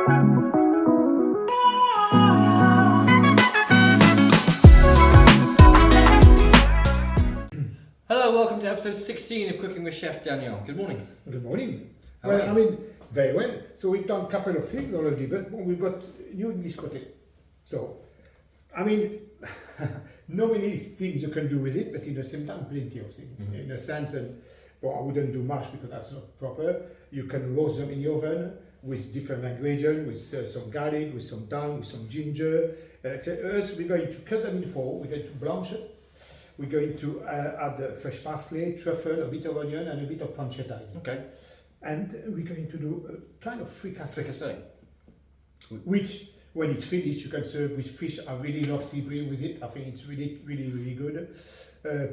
Hello, welcome to episode 16 of Cooking with Chef Daniel. Good morning. Good morning. How are you? I mean, very well. So we've done a couple of things already, but we've got new English potato. So, I mean, not many things you can do with it, but in the same time, plenty of things. In a sense, and well, I wouldn't do mash because that's not proper. You can roast them in the oven with different ingredients, with some garlic, with some thyme, with some ginger. Us, we're going to cut them in four. We're going to blanch it. We're going to add fresh parsley, truffle, a bit of onion, and a bit of pancetta. Okay. And we're going to do a kind of fricassee. Fricassee. Which, when it's finished, you can serve with fish. I really love sea bream with it. I think it's really, really, really good.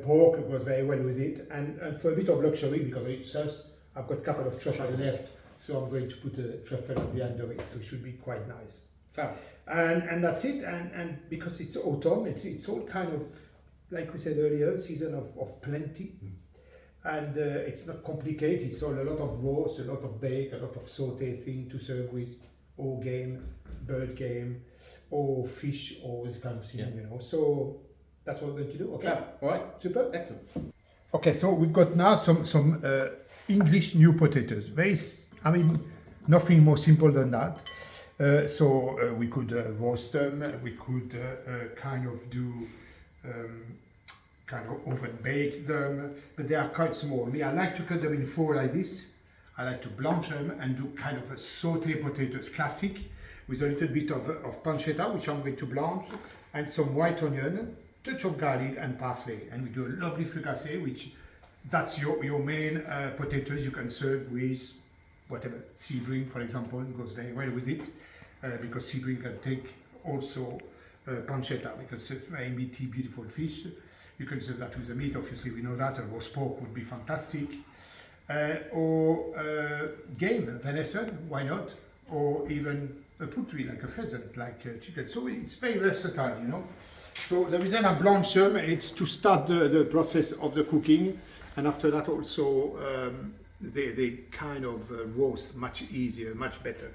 Pork goes very well with it. And for a bit of luxury, because it sells, I've got a couple of truffles left. So I'm going to put a truffle at the end of it. So it should be quite nice. Fab. And that's it. And because it's autumn, it's all kind of, like we said earlier, season of plenty. And it's not complicated. It's all a lot of roast, a lot of bake, a lot of saute thing to serve with, or game, bird game, or fish, or this kind of thing, you know. So that's what we're going to do. Okay. Fab. All right. Super. Excellent. Okay, so we've got now some English new potatoes. I mean, nothing more simple than that. So we could roast them. We could kind of do. Kind of oven bake them, but they are quite small. Me, I like to cut them in four like this. I like to blanch them and do kind of a saute potatoes, classic, with a little bit of pancetta, which I'm going to blanch, and some white onion, touch of garlic and parsley. And we do a lovely fricassee, which that's your main potatoes you can serve with whatever. Sea bream, for example, goes very well with it, because sea bream can take also pancetta, because it's a very meaty, beautiful fish. You can serve that with the meat, obviously we know that. A roast pork would be fantastic. Or game, venison, why not? Or even a poultry, like a pheasant, like chicken. So it's very versatile, you know. So the reason I blanch them, it's to start the process of the cooking. And after that also, they kind of roast much easier, much better.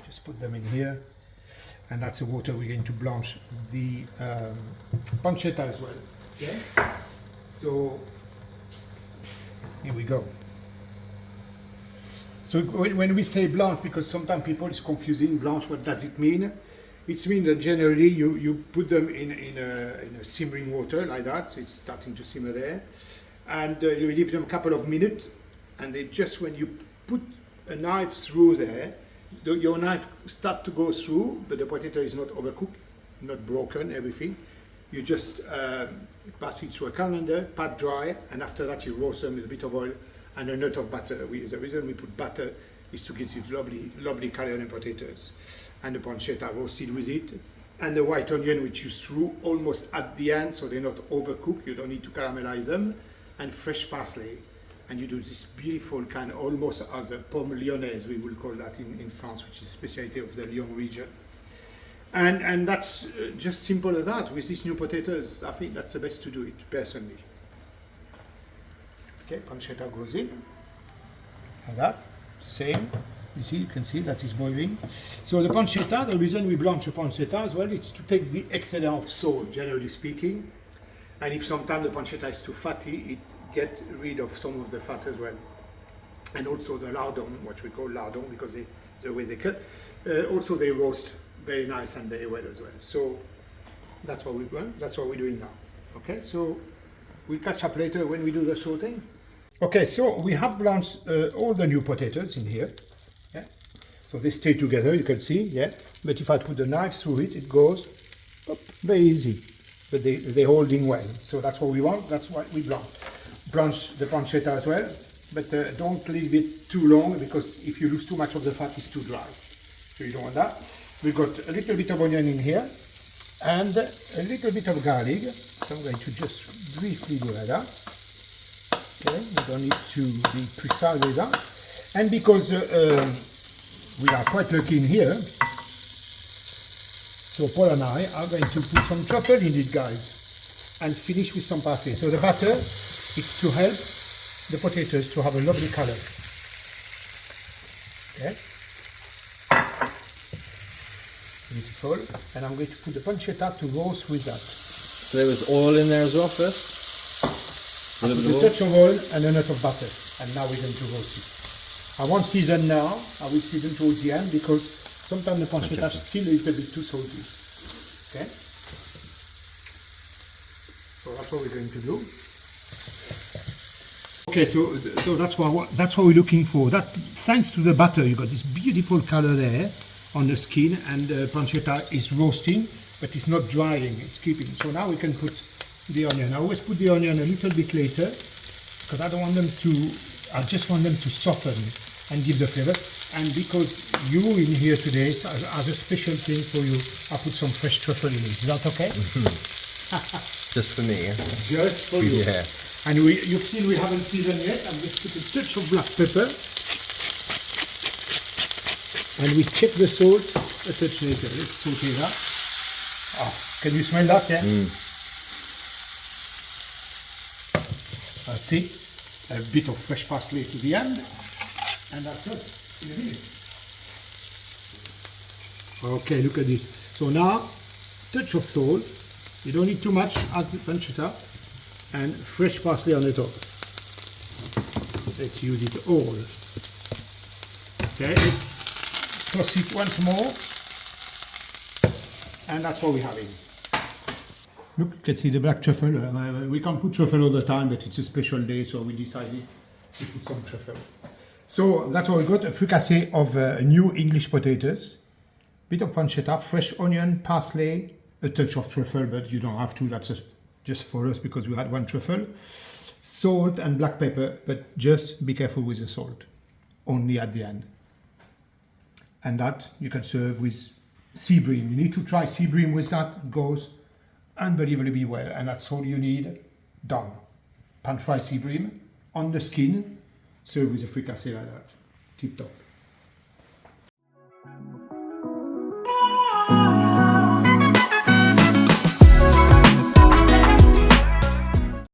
Just put them in here. And that's the water we're going to blanch the pancetta as well. Okay? So here we go. So when we say blanch, because sometimes people it's confusing, blanch, what does it mean? It means that generally you put them in a simmering water like that, so it's starting to simmer there, and you leave them a couple of minutes, and they just, when you put a knife through there, your knife start to go through, but the potato is not overcooked, not broken, everything. You just pass it through a colander, pat dry, and after that you roast them with a bit of oil and a nut of butter. The reason we put butter is to get these lovely, lovely cayenne potatoes. And the pancetta roasted with it. And the white onion, which you threw almost at the end, so they're not overcooked, you don't need to caramelize them. And fresh parsley. And you do this beautiful kind of, almost as a pomme lyonnaise, we will call that in France, which is a specialty of the Lyon region. And that's just simple as that. With these new potatoes, I think that's the best to do it, personally. Okay, pancetta goes in. Like that, same. You see, you can see that is boiling. So the pancetta, the reason we blanch the pancetta as well, it's to take the excess of salt, generally speaking. And if sometimes the pancetta is too fatty, it get rid of some of the fat as well. And also the lardon, what we call lardon, because the way they cut, also they roast very nice and very well as well. So that's what we've done. That's what we're doing now. Okay, so we'll catch up later when we do the sauteing. Okay, so we have blanched all the new potatoes in here. Yeah. So they stay together, you can see, yeah. But if I put the knife through it, it goes up, very easy. But they're holding well. So that's what we want, that's what we blanch. Blanch the pancetta as well, but don't leave it too long, because if you lose too much of the fat, it's too dry. So you don't want that. We've got a little bit of onion in here, and a little bit of garlic. So I'm going to just briefly do like that. Okay, we don't need to be precise with that. And because we are quite lucky in here, so Paul and I are going to put some truffle in it, guys, and finish with some parsley. So the butter, it's to help the potatoes to have a lovely color. Okay. Beautiful. And I'm going to put the pancetta to roast with that. So there was oil in there as well first? A I little put bit a of touch of oil and a nut of butter. And now we're going to roast it. I won't season now. I will season towards the end because sometimes the pancetta is still a little bit too salty. Okay? So that's what we're going to do. Okay, so that's what we're looking for. That's thanks to the butter. You got this beautiful color there on the skin, and the pancetta is roasting, but it's not drying. It's keeping. So now we can put the onion. I always put the onion a little bit later because I don't want them to. I just want them to soften and give the flavor. And because you in here today, as a special thing for you, I put some fresh truffle in it. Is that okay? Just for me, yeah? Just for you. Yeah. And you've seen we haven't seasoned yet. I'm just put a touch of black pepper. And we check the salt a touch later. Let's saute that. Oh, can you smell that? Yeah? That's it. A bit of fresh parsley to the end. And that's us in a minute. Okay, look at this. So now, touch of salt. You don't need too much as the pancetta. And fresh parsley on the top. Let's use it all. Okay, let's toss it once more. And that's what we're having. Look, you can see the black truffle. We can't put truffle all the time, but it's a special day, so we decided to put some truffle. So that's what we got, a fricassee of new English potatoes, bit of pancetta, fresh onion, parsley, a touch of truffle, but you don't have to, that's just for us because we had one truffle, salt and black pepper, but just be careful with the salt, only at the end. And that you can serve with sea bream. You need to try sea bream with that, it goes unbelievably well, and that's all you need, done. Pan-fried sea bream on the skin, serve with a fricassee like that, tip top.